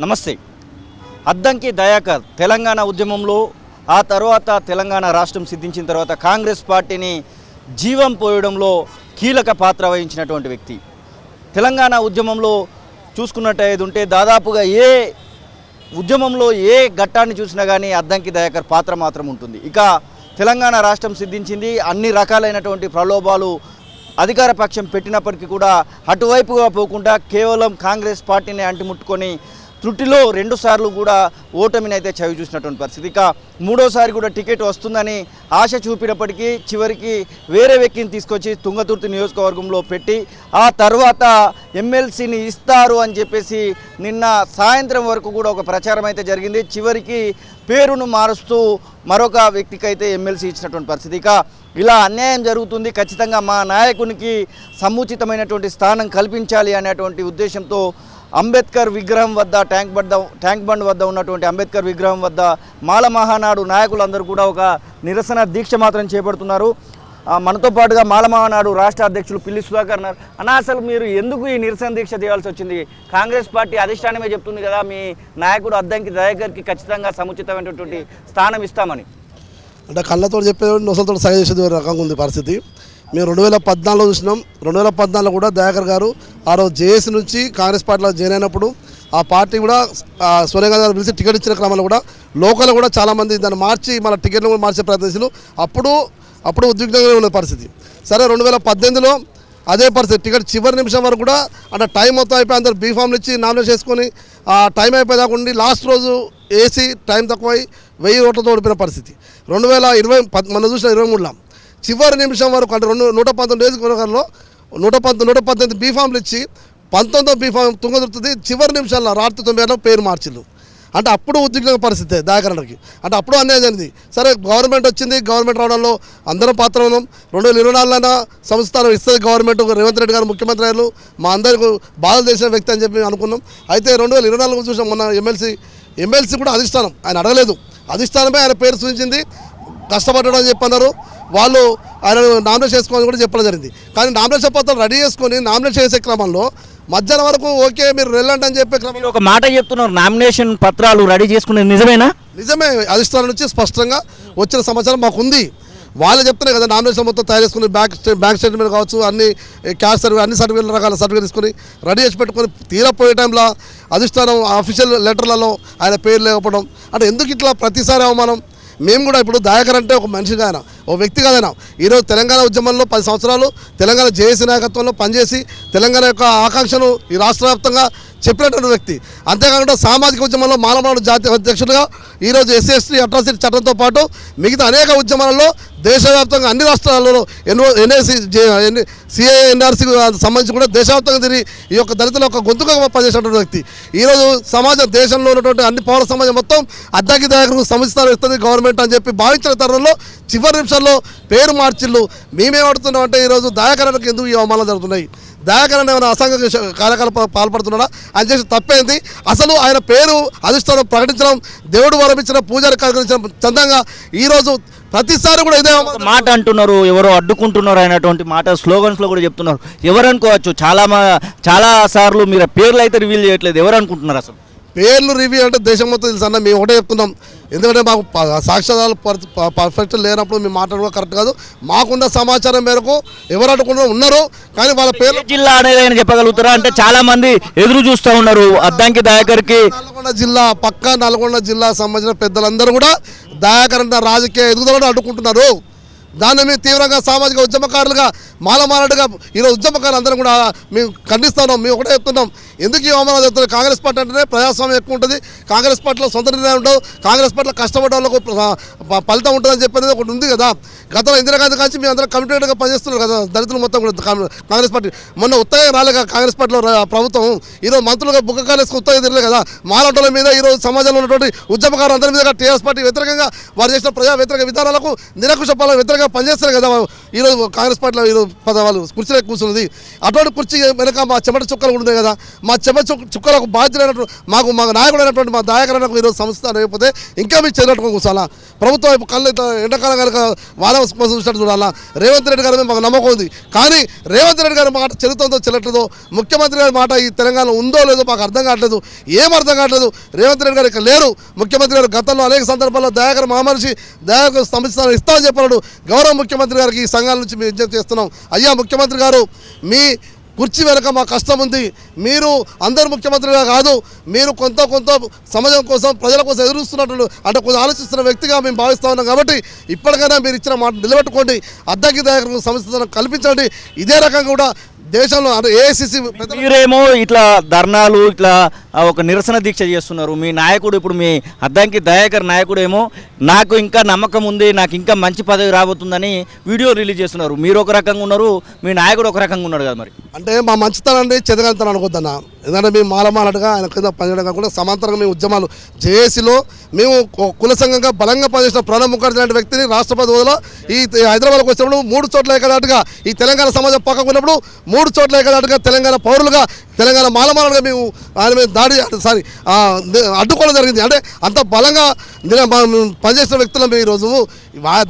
నమస్తే. అద్దంకి దయాకర్ తెలంగాణ ఉద్యమంలో ఆ తర్వాత తెలంగాణ రాష్ట్రం సిద్ధించిన తర్వాత కాంగ్రెస్ పార్టీని జీవం పోయడంలో కీలక పాత్ర వహించినటువంటి వ్యక్తి. తెలంగాణ ఉద్యమంలో చూసుకున్నట్టయితే ఉంటే దాదాపుగా ఏ ఉద్యమంలో ఏ ఘట్టాన్ని చూసినా కానీ అద్దంకి దయాకర్ పాత్ర మాత్రం ఉంటుంది. ఇక తెలంగాణ రాష్ట్రం సిద్ధించింది. అన్ని రకాలైనటువంటి ప్రలోభాలు అధికార పక్షం పెట్టినప్పటికీ కూడా అటువైపుగా పోకుండా కేవలం కాంగ్రెస్ పార్టీని అంటిముట్టుకొని త్రుటిలో 2 సార్లు కూడా ఓటమిని అయితే చవి చూసినటువంటి పరిస్థితి. ఇక మూడోసారి కూడా టికెట్ వస్తుందని ఆశ చూపినప్పటికీ చివరికి వేరే వ్యక్తిని తీసుకొచ్చి తుంగతుర్తి నియోజకవర్గంలో పెట్టి ఆ తర్వాత ఎమ్మెల్సీని ఇస్తారు అని చెప్పేసి నిన్న సాయంత్రం వరకు కూడా ఒక ప్రచారం అయితే జరిగింది. చివరికి పేరును మారుస్తూ మరొక వ్యక్తికి అయితే ఎమ్మెల్సీ ఇచ్చినటువంటి పరిస్థితి. ఇక ఇలా అన్యాయం జరుగుతుంది, ఖచ్చితంగా మా నాయకునికి సముచితమైనటువంటి స్థానం కల్పించాలి అనేటువంటి ఉద్దేశంతో అంబేద్కర్ విగ్రహం వద్ద ట్యాంక్ బండ్ వద్ద ఉన్నటువంటి అంబేద్కర్ విగ్రహం వద్ద మాల మహానాడు నాయకులందరూ కూడా ఒక నిరసన దీక్ష మాత్రం చేపడుతున్నారు. మనతో పాటుగా మాల మహానాడు రాష్ట్ర అధ్యక్షులు పిల్లి సుధాకర్ ఉన్నారు. అన్న, అసలు మీరు ఎందుకు ఈ నిరసన దీక్ష చేయాల్సి వచ్చింది? కాంగ్రెస్ పార్టీ అధిష్టానమే చెప్తుంది కదా మీ నాయకుడు అద్దంకి దయాకర్కి ఖచ్చితంగా సముచితమైనటువంటి స్థానం ఇస్తామని. అంటే కళ్ళతో చెప్పేది నొసలతో సగ చేసేది రకంగా ఉంది పరిస్థితి. మేము 2014లో చూసినాం. 2014లో కూడా దయాకర్ గారు ఆ రోజు జేఏసీ నుంచి కాంగ్రెస్ పార్టీలో జాయిన్ అయినప్పుడు ఆ పార్టీ కూడా సోనియా గాంధీ గారు పిలిచి టికెట్ ఇచ్చిన క్రమంలో కూడా లోకల్ కూడా చాలామంది దాన్ని మార్చి మన టికెట్ను కూడా మార్చే ప్రయత్నించారు. అప్పుడు ఉద్విగ్నంగా ఉన్న పరిస్థితి. సరే, 2018లో అదే పరిస్థితి. టికెట్ చివరి నిమిషం వరకు కూడా అంటే టైం మొత్తం అయిపోయి అందరు బీఫామ్లు ఇచ్చి నామినేషన్ చేసుకొని ఆ టైం అయిపోయేదాకా ఉండి లాస్ట్ రోజు వేసి టైం తక్కువై 1000 ఓట్లతో ఓడిపోయిన పరిస్థితి. 2020 మన చూసిన 23లో చివరి నిమిషం వరకు అంటే 119 నియోజకవర్గాల్లో 118 బీఫామ్లు ఇచ్చి 19వ బీఫామ్ తుంగదుర్తుంది. చివరి నిమిషాల్లో రాత్రి 9 గంటలకు పేరు మార్చిల్లు. అంటే అప్పుడు ఉద్విగ్న పరిస్థితి దయాకర్కి. అంటే అప్పుడు అన్యాయం జరిగింది. సరే, గవర్నమెంట్ వచ్చింది. గవర్నమెంట్ రావడంలో అందరం పాత్ర ఉన్నాం. 2024 సంస్థానం ఇస్తుంది గవర్నమెంట్. రేవంత్ రెడ్డి గారు ముఖ్యమంత్రి అయ్యారు. మా అందరికీ బాధలు చేసిన వ్యక్తి అని చెప్పి అనుకున్నాం. అయితే 2024 చూసాం. మొన్న ఎమ్మెల్సీ కూడా అధిష్టానం ఆయన అడగలేదు. అధిష్టానమే ఆయన పేరు సూచించింది. కష్టపడ్డాడు అని చెప్పన్నారు. వాళ్ళు ఆయన నామినేషన్ చేసుకోవాలని కూడా చెప్పడం జరిగింది. కానీ నామినేషన్ పత్రాలు రెడీ చేసుకొని నామినేషన్ చేసే క్రమంలో మధ్యాహ్నం వరకు ఓకే మీరు వెళ్ళండి అని చెప్పే క్రమంలో ఒక మాట చెప్తున్నారు, నామినేషన్ పత్రాలు రెడీ చేసుకునేది నిజమేనా? నిజమే. అధిష్టానం నుంచి స్పష్టంగా వచ్చిన సమాచారం మాకు ఉంది. వాళ్ళు చెప్తున్నాయి కదా, నామినేషన్ మొత్తం తయారు చేసుకుని బ్యాంక్ స్టేట్మెంట్ కావచ్చు, అన్ని క్యాష్ సర్వే అన్ని సర్టిఫికేట్ రకాల సర్టిఫికేట్ తీసుకొని రెడీ చేసి పెట్టుకొని తీరపోయే టైంలో అధిష్టానం అఫీషియల్ లెటర్లలో ఆయన పేరు లేకపోవడం అంటే ఎందుకు ఇట్లా ప్రతిసారి అవమానం? మేము కూడా ఇప్పుడు దయాకర్ అంటే ఒక మనిషిగా ఆయన, ఓ వ్యక్తి కాదైనా ఈరోజు తెలంగాణ ఉద్యమంలో 10 సంవత్సరాలు తెలంగాణ జేఏసీ నాయకత్వంలో పనిచేసి తెలంగాణ యొక్క ఆకాంక్షను ఈ రాష్ట్ర వ్యాప్తంగా చెప్పినటువంటి వ్యక్తి. అంతేకాకుండా సామాజిక ఉద్యమంలో మాలమాడు జాతీయ అధ్యక్షుడిగా ఈరోజు SC/ST అట్రాసిటీ చట్టంతో పాటు మిగతా అనేక ఉద్యమాలలో దేశవ్యాప్తంగా అన్ని రాష్ట్రాలలో CANRC సంబంధించి కూడా దేశవ్యాప్తంగా తిరిగి ఈ యొక్క దళితుల యొక్క గొంతుగా పనిచేసినటువంటి వ్యక్తి. ఈరోజు సమాజం దేశంలో ఉన్నటువంటి అన్ని పౌర సమాజం మొత్తం అద్దంకి దయాకర్కు సముచితాలు ఇస్తుంది గవర్నమెంట్ అని చెప్పి భావించిన తరుణంలో చివరి నిమిషాల్లో పేరు మార్చిళ్ళు. మేమేమడుతున్నాం అంటే ఈరోజు దయాకర్కి ఎందుకు ఈ అవమానాలు జరుగుతున్నాయి? దయాకర్ ఏమైనా అసాంఘిక కార్యకలాపాలకు పాల్పడుతున్నాడా అని చేసి తప్పైంది. అసలు ఆయన పేరు అధిష్టానం ప్రకటించడం, దేవుడు వరమించిన పూజారి కార్యక్రమించడం చందంగా ఈరోజు ప్రతిసారి కూడా ఇదే మాట అంటున్నారు. ఎవరో అడ్డుకుంటున్నారు అనేటువంటి మాట స్లోగన్స్లో కూడా చెప్తున్నారు. ఎవరు అనుకోవచ్చు? చాలా సార్లు మీరు పేర్లు అయితే రివీల్ చేయట్లేదు. ఎవరు అనుకుంటున్నారు? అసలు పేర్లు రివ్యూ అంటే దేశం మొత్తం తెలుసు అన్న. మేము ఒకటే చెప్తున్నాం, ఎందుకంటే మాకు సాక్ష్యాధారాలు పర్ఫెక్ట్ లేనప్పుడు మేము మాట్లాడుకో కరెక్ట్ కాదు. మాకున్న సమాచారం మేరకు ఎవరు అడ్డుకుంటూ ఉన్నారు. కానీ వాళ్ళ పేర్లు జిల్లా అనేది ఆయన చెప్పగలుగుతారా? అంటే చాలా మంది ఎదురు చూస్తూ ఉన్నారు అద్దంకి దయాకర్కి. నల్గొండ జిల్లా సంబంధించిన పెద్దలందరూ కూడా దయాకర్ అన్న రాజకీయ ఎదుగుదలను అడ్డుకుంటున్నారు. దాన్ని మేము తీవ్రంగా సామాజిక ఉద్యమకారులుగా మాలమాలడుగా ఈరోజు ఉద్యమకారులు అందరం కూడా మేము ఖండిస్తున్నాం. మేము ఒకటే చెప్తున్నాం, ఎందుకు ఈ అవమానాలు చెప్తున్నాం? కాంగ్రెస్ పార్టీ అంటేనే ప్రజాస్వామ్యం ఎక్కువ ఉంటుంది. కాంగ్రెస్ పార్టీలో సొంత నిర్ణయం ఉండవు. కాంగ్రెస్ పార్టీలో కష్టపడ్డ వాళ్ళకు ఫలితం ఉంటుందని చెప్పేది ఒకటి ఉంది కదా. గతంలో ఇందిరాగాంధీ కాంచి మేము అందరం కమిటెడ్గా పనిచేస్తున్నారు కదా దళితులు మొత్తం కూడా. కాంగ్రెస్ పార్టీ మొన్న ఉత్తగా రాలేక కాంగ్రెస్ పార్టీలో ప్రభుత్వం ఈరోజు మంత్రులుగా బుక్కకాలేసుకు ఉత్తగా తిరగలే కదా. మాలాటోల మీద ఈరోజు సమాజంలో ఉన్నటువంటి ఉద్యమకారులు అందరి మీద టీఆర్ఎస్ పార్టీ వ్యతిరేకంగా వారు చేసిన ప్రజా వ్యతిరేక విధానాలకు నిరంకుశ పాలన వ్యతిరేకంగా ధైర్యంగా పనిచేస్తారు కదా ఈరోజు కాంగ్రెస్ పార్టీలో ఈరోజు వాళ్ళు కుర్చీలో కూర్చున్నది. అటువంటి కుర్చీ వెనక మా చెమట చుక్కలు కూడా ఉన్నాయి కదా, మా చెమట చుక్కలకు బాధ్యులైనటువంటి మా నాయకుడు అయినటువంటి మా దాయకరణకు ఈరోజు సంస్థ లేకపోతే ఇంకా మీరు చెల్లట్టుకొని కూర్చోాలా. ప్రభుత్వం వైపు కళ్ళు ఎండాకాలం కనుక వాన కోసం చూసినట్టు చూడాలా. రేవంత్ రెడ్డి గారి మీద మాకు నమ్మకం ఉంది, కానీ రేవంత్ రెడ్డి గారి మాట చెల్లుతుందో చెల్లట్లేదో, ముఖ్యమంత్రి గారి మాట ఈ తెలంగాణలో ఉందో లేదో మాకు అర్థం కావట్లేదు, ఏం అర్థం కావట్లేదు. రేవంత్ రెడ్డి గారు ఇక్కడ లేరు. ముఖ్యమంత్రి గారు గతంలో అనేక సందర్భాల్లో దయాకర్ మహామనిషి దయాకర్ సంస్థ ఇస్తామని చెప్పాడు. గౌరవ ముఖ్యమంత్రి గారికి ఈ సంఘాల నుంచి మేము విజ్ఞప్తి చేస్తున్నాం. అయ్యా ముఖ్యమంత్రి గారు, మీ కుర్చీ వెనక మా కష్టం ఉంది. మీరు అందరు ముఖ్యమంత్రిగా కాదు, మీరు కొంత సమాజం కోసం ప్రజల కోసం ఎదురుస్తున్నట్టు అంటే కొంచెం ఆలోచిస్తున్న వ్యక్తిగా మేము భావిస్తూ ఉన్నాం. కాబట్టి ఇప్పటికైనా మీరు ఇచ్చిన మాట నిలబెట్టుకోండి, అద్దంకి దయాకర్ సంస్థ కల్పించండి. ఇదే రకంగా కూడా దేశంలో అంటే ఏఐసిసి మీరేమో ఇట్లా ధర్నాలు ఇట్లా ఒక నిరసన దీక్ష చేస్తున్నారు. మీ నాయకుడు ఇప్పుడు మీ అద్దంకి దయాకర్ నాయకుడు ఏమో నాకు ఇంకా నమ్మకం ఉంది, నాకు ఇంకా మంచి పదవి రాబోతుందని వీడియో రిలీజ్ చేస్తున్నారు. మీరు ఒక రకంగా ఉన్నారు, మీ నాయకుడు ఒక రకంగా ఉన్నాడు కదా. మరి అంటే మా మంచితనాన్ని చెదగలుగుతాను అనుకోద్దన్న. ఎందుకంటే మేము మాలమాలటుగా ఆయన కింద పనిచేయడం కాకుండా సమాంతరంగా మేము ఉద్యమాలు జేఏసీలో మేము కుల సంఘంగా బలంగా పనిచేసిన ప్రణబ్ ముఖర్జీ లాంటి వ్యక్తిని రాష్ట్రపతి హోదాలో ఈ హైదరాబాద్కి వచ్చినప్పుడు 3 చోట్ల ఏకదాటుగా ఈ తెలంగాణ సమాజం పక్కకు ఉన్నప్పుడు 3 చోట్ల ఏకదాటుగా తెలంగాణ పౌరులుగా తెలంగాణ మాలమాలగా మేము ఆయన మీద అడ్డుకోవడం జరిగింది. అంటే అంత బలంగా పనిచేసిన వ్యక్తులు ఈరోజు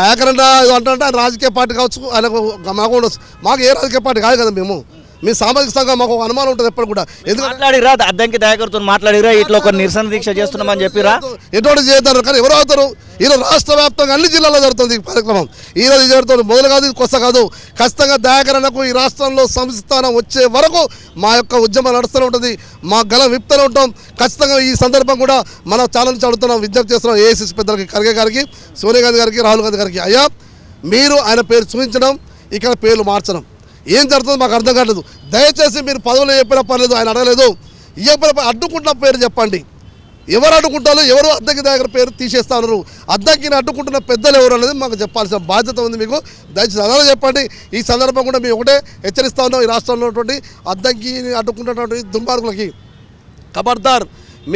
దయాకర్ అంటే ఆయన రాజకీయ పార్టీ కావచ్చు, ఆయనకు మాకు ఏ రాజకీయ పార్టీ కాదు కదా. మీ సామాజిక సంఘం మాకు ఒక అనుమానం ఉంటుంది ఎప్పుడు కూడా. మాట్లాడిరా అద్దంకి దయాకర్తో మాట్లాడిరా, ఇట్లా ఒక నిరసన దీక్ష చేస్తున్నామని చెప్పిరా, ఎటువంటి చేద్దారు. కానీ ఎవరు అవుతారు? ఈరోజు రాష్ట్ర వ్యాప్తంగా అన్ని జిల్లాల్లో జరుగుతుంది ఈ కార్యక్రమం. ఈరోజు జరుగుతుంది, మొదలు కాదు, ఇది కొత్త కాదు. ఖచ్చితంగా దయాకరణకు ఈ రాష్ట్రంలో సంస్థానం వచ్చే వరకు మా యొక్క ఉద్యమం నడుస్తూనే ఉంటుంది, మా గలం విప్తూనే ఉంటాం. ఖచ్చితంగా ఈ సందర్భం కూడా మన ఛానల్ నుంచి అడుగుతున్నాం, విజ్ఞప్తి చేస్తున్నాం ఏఐసిసి పెద్దలకి, ఖర్గే గారికి, సోనియా గాంధీ గారికి, రాహుల్ గాంధీ గారికి. అయ్యా మీరు ఆయన పేరు చూపించడం, ఇక్కడ పేర్లు మార్చడం ఏం జరుగుతుందో మాకు అర్థం కావట్లేదు. దయచేసి మీరు పదవులు చెప్పినా పర్లేదు, ఆయన అడగలేదు, ఇవ్వకపోయినా అడ్డుకుంటున్న పేరు చెప్పండి. ఎవరు అడ్డుకుంటారో, ఎవరు అద్దంకి దగ్గర పేరు తీసేస్తా ఉన్నారు, అద్దంకిని అడ్డుకుంటున్న పెద్దలు ఎవరు అనేది మాకు చెప్పాల్సిన బాధ్యత ఉంది మీకు. దయచేసి అలా చెప్పండి. ఈ సందర్భం కూడా మేము ఒకటే హెచ్చరిస్తా ఉన్నాం ఈ రాష్ట్రంలో ఉన్నటువంటి అద్దంకిని అడ్డుకుంటున్నటువంటి దుర్మార్గులకి. ఖబర్దార్,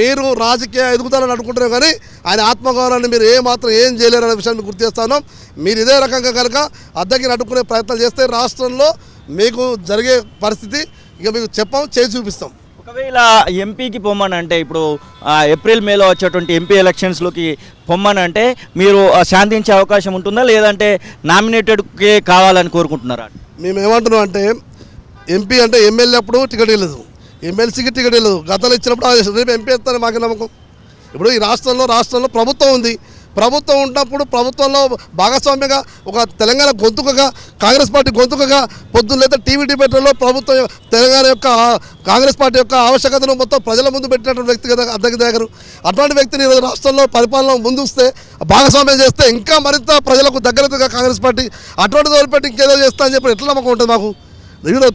మీరు రాజకీయ ఎదుగుదలని అనుకుంటున్నారు, కానీ ఆయన ఆత్మగౌరవాన్ని మీరు ఏం చేయలేరు అనే విషయాన్ని గుర్తు చేస్తాను. మీరు ఇదే రకంగా కనుక అద్దంకిని అడ్డుకునే ప్రయత్నాలు చేస్తే రాష్ట్రంలో మీకు జరిగే పరిస్థితి ఇక మీకు చేసి చూపిస్తాం. ఒకవేళ ఎంపీకి పొమ్మని అంటే ఇప్పుడు ఏప్రిల్ మేలో వచ్చేటువంటి ఎంపీ ఎలక్షన్స్లోకి పొమ్మని అంటే మీరు శాంతించే అవకాశం ఉంటుందా, లేదంటే నామినేటెడ్కే కావాలని కోరుకుంటున్నారా? మేము ఏమంటున్నాం అంటే ఎంపీ అంటే ఎమ్మెల్యే అప్పుడు టికెట్ ఇవ్వలేదు, ఎమ్మెల్సీకి టికెట్ ఇవ్వలేదు. గతంలో ఇచ్చినప్పుడు రేపు ఎంపీ ఇస్తారని మాకు నమ్మకం. ఇప్పుడు ఈ రాష్ట్రంలో ప్రభుత్వం ఉంది, ప్రభుత్వం ఉన్నప్పుడు ప్రభుత్వంలో భాగస్వామ్యంగా ఒక తెలంగాణ గొంతుకగా, కాంగ్రెస్ పార్టీ గొంతుకగా పొద్దున్న లేదా టీవీ డిబేట్లలో ప్రభుత్వం తెలంగాణ యొక్క కాంగ్రెస్ పార్టీ యొక్క ఆవశ్యకతను మొత్తం ప్రజల ముందు పెట్టినటువంటి వ్యక్తి కదా అద్దంకి దయాకర్. అటువంటి వ్యక్తిని ఈరోజు రాష్ట్రంలో పరిపాలన ముందుస్తే, భాగస్వామ్యం చేస్తే ఇంకా మరింత ప్రజలకు దగ్గరగా కాంగ్రెస్ పార్టీ అటువంటి వదిలిపెట్టి ఇంకేదో చేస్తా అని చెప్పి ఎట్లా నమ్మకం ఉంటుంది మాకు?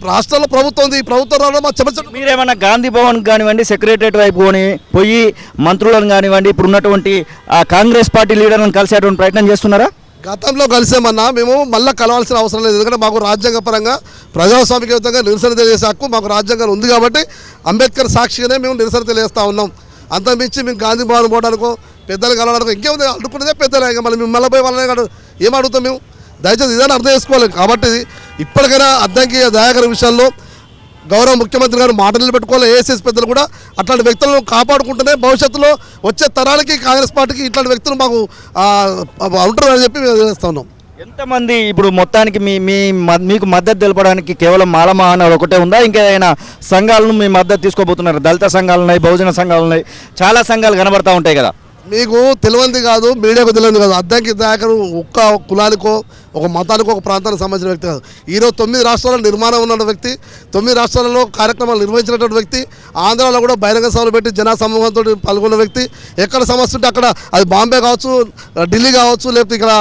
రాష్ట్రంలో ప్రభుత్వం ఉంది, ఈ ప్రభుత్వం రావడం మా చెమచట్టు. మీరేమన్నా గాంధీ భవన్ కానివ్వండి, సెక్రటరియట్ వైపు పోయి మంత్రులను కానివ్వండి, ఇప్పుడు ఉన్నటువంటి కాంగ్రెస్ పార్టీ లీడర్లను కలిసేటువంటి ప్రయత్నం చేస్తున్నారా? గతంలో కలిసామన్నా, మేము మళ్ళీ కలవాల్సిన అవసరం లేదు. ఎందుకంటే మాకు రాజ్యాంగపరంగా ప్రజాస్వామికయుతంగా నిరసన తెలియజేసే హక్కు మాకు రాజ్యాంగం ఉంది కాబట్టి అంబేద్కర్ సాక్షిగానే మేము నిరసన తెలియజేస్తూ ఉన్నాం. అంతమించి మేము గాంధీ భవన్ పోవడానికో, పెద్దలు కలవడానికో ఇంకేముంది, అడ్డుకునేదే పెద్దలే. ఇంకా మళ్ళీ మిమ్మల్ని పోయి వాళ్ళని ఏం అడుగుతాం మేము? దయచేసి ఇదని అర్థం చేసుకోవాలి. కాబట్టి ఇప్పటికైనా అద్దంకి దయాకర్ విషయంలో గౌరవ ముఖ్యమంత్రి గారు మాట నిలబెట్టుకోవాలి. ఏఎస్ఎస్ పెద్దలు కూడా అట్లాంటి వ్యక్తులను కాపాడుకుంటేనే భవిష్యత్తులో వచ్చే తరాలకి కాంగ్రెస్ పార్టీకి ఇట్లాంటి వ్యక్తులు మాకు ఉంటారని చెప్పి మేము చేస్తూ ఉన్నాం. ఎంతమంది ఇప్పుడు మొత్తానికి మీకు మద్దతు తెలపడానికి కేవలం మాలమహానాడు ఒకటే ఉందా, ఇంకేదైనా సంఘాలను మీ మద్దతు తీసుకోబోతున్నారు? దళిత సంఘాలు ఉన్నాయి, బహుజన సంఘాలు ఉన్నాయి, చాలా సంఘాలు కనబడతా ఉంటాయి కదా. మీకు తెలియంది కాదు, మీడియాకు తెలియదు కాదు, అద్దంకి దయాకర్ ఒక్క కులానికో ఒక మతానికో ఒక ప్రాంతానికి సంబంధించిన వ్యక్తి కాదు. ఈరోజు 9 రాష్ట్రాల్లో నిర్మాణం ఉన్న వ్యక్తి, 9 రాష్ట్రాలలో కార్యక్రమాలు నిర్వహించినటువంటి వ్యక్తి, ఆంధ్రాలో కూడా బహిరంగ సభలు పెట్టి జన సమూహంతో పాల్గొన్న వ్యక్తి. ఎక్కడ సమస్య ఉంటే అక్కడ, అది బాంబే కావచ్చు, ఢిల్లీ కావచ్చు, లేకపోతే ఇక్కడ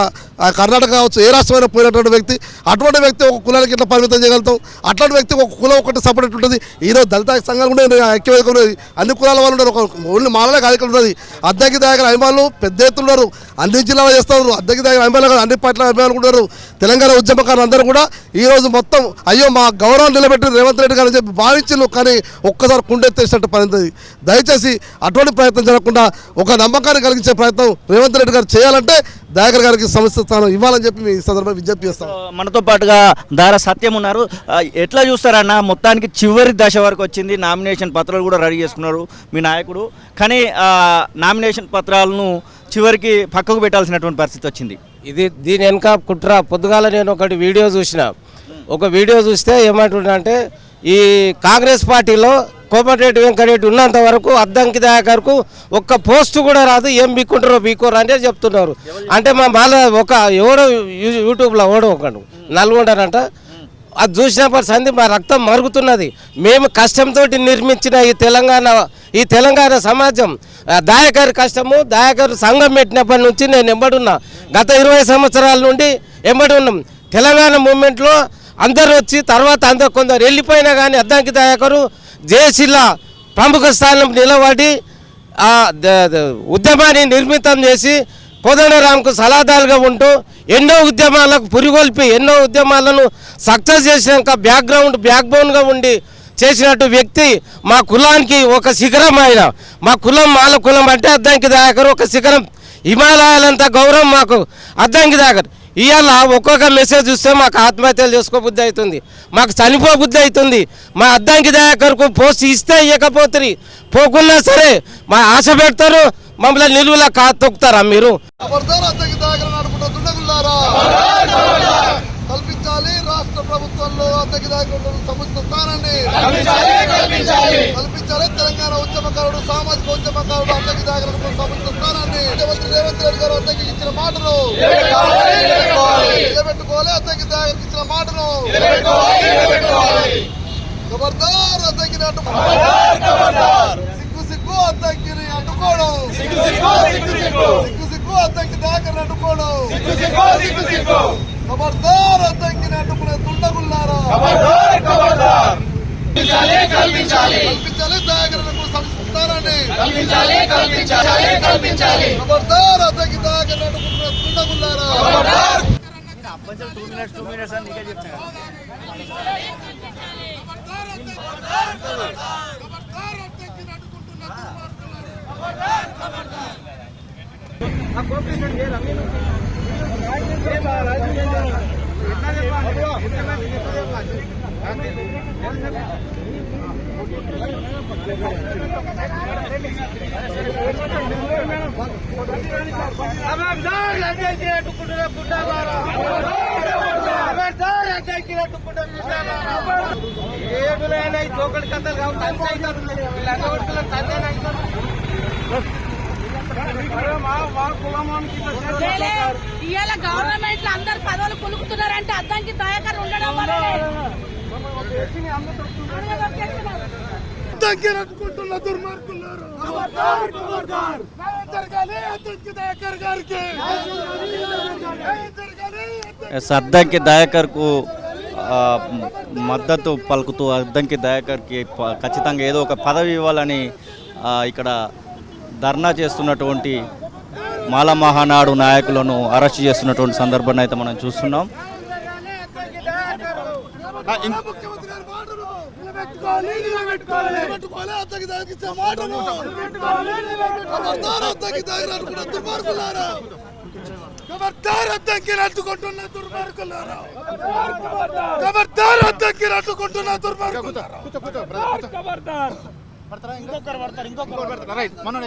కర్ణాటక కావచ్చు, ఏ రాష్ట్రమైనా పోయినటువంటి వ్యక్తి. అటువంటి వ్యక్తి ఒక కులానికి ఇట్లా పరిమితం చేయగలుగుతాం. అట్లాంటి వ్యక్తి ఒక కులం ఒకటి సపరేట్ ఉంటుంది. ఈరోజు దళిత సంఘాలు కూడా ఐక్యవేదిక ఉన్నది, అన్ని కులాల వాళ్ళు ఉన్నారు, ఒక ఓన్లీ మాలలే కార్యక్రమం ఉంటుంది. అద్దంకి దయాకర్ అభిమానులు పెద్ద ఎత్తున ఉన్నారు, అన్ని జిల్లాలో చేస్తారు. అద్దంకి దయాకర్ అభిమానులు కాదు, అన్ని పార్టీల అభిమానులు ఉన్నారు. తెలంగాణ ఉద్యమకారులు అందరూ కూడా ఈరోజు మొత్తం అయ్యో మా గౌరవం నిలబెట్టి రేవంత్ రెడ్డి గారు అని చెప్పి భావించు, కానీ ఒక్కసారి కుండెత్తేసినట్టు పరిస్థితి. దయచేసి అటువంటి ప్రయత్నం జరగకుండా ఒక నమ్మకాన్ని కలిగించే ప్రయత్నం రేవంత్ రెడ్డి గారు చేయాలంటే దయాకర్ గారికి సముచిత స్థానం ఇవ్వాలని చెప్పి మీ సందర్భంగా విజ్ఞప్తి చేస్తాం. మనతో పాటుగా దార సత్యం ఉన్నారు. ఎట్లా చూస్తారన్న, మొత్తానికి చివరి దశ వరకు వచ్చింది, నామినేషన్ పత్రాలు కూడా రెడీ చేసుకున్నారు మీ నాయకుడు, కానీ నామినేషన్ పత్రాలను చివరికి పక్కకు పెట్టాల్సినటువంటి పరిస్థితి వచ్చింది. దీని వెనక కుట్ర. పొద్దుగాల నేను ఒకటి వీడియో చూసిన. ఒక వీడియో చూస్తే ఏమంటుండే, ఈ కాంగ్రెస్ పార్టీలో కోమటిరెడ్డి వెంకటరెడ్డి ఉన్నంత వరకు అద్దంకి దయాకర్కు ఒక్క పోస్టు కూడా రాదు, ఏం బీక్కుంటారో బీకోరు అంటే చెప్తున్నారు. అంటే మా బాల ఒక ఎవడో యూట్యూబ్లో ఒకడు నల్గొండనంట, అది చూసినప్పటి సంది మా రక్తం మరుగుతున్నది. మేము కష్టంతో నిర్మించిన ఈ తెలంగాణ సమాజం, దయాకర్ కష్టము, దయాకర్ సంఘం పెట్టినప్పటి నుంచి నేను ఎంబడున్నా. గత 20 సంవత్సరాల నుండి ఎంబడి ఉన్నాం. తెలంగాణ మూమెంట్లో అందరు వచ్చి తర్వాత అందరు కొందరు వెళ్ళిపోయినా కానీ అద్దంకి దయాకరు జేసీలా ప్రముఖ స్థానం నిలబడి ఉద్యమాన్ని నిర్మితం చేసి కోదండరాంకు సలహాదారుగా ఉంటూ ఎన్నో ఉద్యమాలకు పురిగొల్పి ఎన్నో ఉద్యమాలను సక్సెస్ చేసినాక బ్యాక్బోన్గా ఉండి చేసినట్టు వ్యక్తి. మా కులానికి ఒక శిఖరం ఆయన. మా కులం మాల కులం అంటే అద్దంకి దయాకర్ ఒక శిఖరం. హిమాలయాలంత గౌరవం మాకు అద్దంకి దయాకర్. ఇవాళ ఒక్కొక్క మెసేజ్ చూస్తే మాకు ఆత్మహత్యలు చేసుకోబుద్ధి అవుతుంది, మాకు చనిపోబుద్ధి అవుతుంది. మా అద్దంకి దయాకర్కు పోస్ట్ ఇస్తే ఇవ్వకపోతే పోకున్నా సరే మా ఆశ పెడతారు, మమ్మల్ని నిలువులా తొక్కుతారా మీరు? కల్పించాలి రాష్ట్ర ప్రభుత్వంలో అద్దెకి దాయకుడు సముచిత స్థానాన్ని కల్పించాలి. తెలంగాణ ఉద్యమకారుడు, సామాజిక ఉద్యమకారుడు అద్దెకి దాయకుడు సముచిత స్థానాన్ని ముఖ్యమంత్రి రేవంత్ రెడ్డి గారు అద్దెకి ఇచ్చిన మాటను నిలబెట్టుకోవాలి. అద్దెకి దాయకుడికి ఇచ్చిన మాటను ఖబర్దార్. అద్దెకిని సిగ్గు అద్దెకిని అడ్డుకోవడం, సిగ్గు అద్దెకి దాయకుని అడ్డుకోవడం. ఖబర్దార్ అద్దంకిని అడ్డుకునే దుండగుల్లారా, కల్పించాలి దయాకర్లకు సంస్థానాన్ని, ఖబర్దార్ అద్దంకి దయాకర్ని అడ్డుకునే దుండగుల్లారా. చోకడి కథలు కావు, ఇవాళ గవర్నమెంట్ లో అందరు పదవులు కొలుకుతున్నారంటే అద్దంకి దయాకర్ ఉండడం వల్ల అద్దంకి దయాకర్కు మద్దతు పలుకుతూ అద్దంకి దయాకర్కి ఖచ్చితంగా ఏదో ఒక పదవి ఇవ్వాలని ఇక్కడ ధర్నా చేస్తున్నటువంటి మాల మహానాడు నాయకులను అరెస్ట్ చేస్తున్నటువంటి సందర్భాన్ని అయితే మనం చూస్తున్నాం. ఇంకొకరు పడతారు రైట్ మనం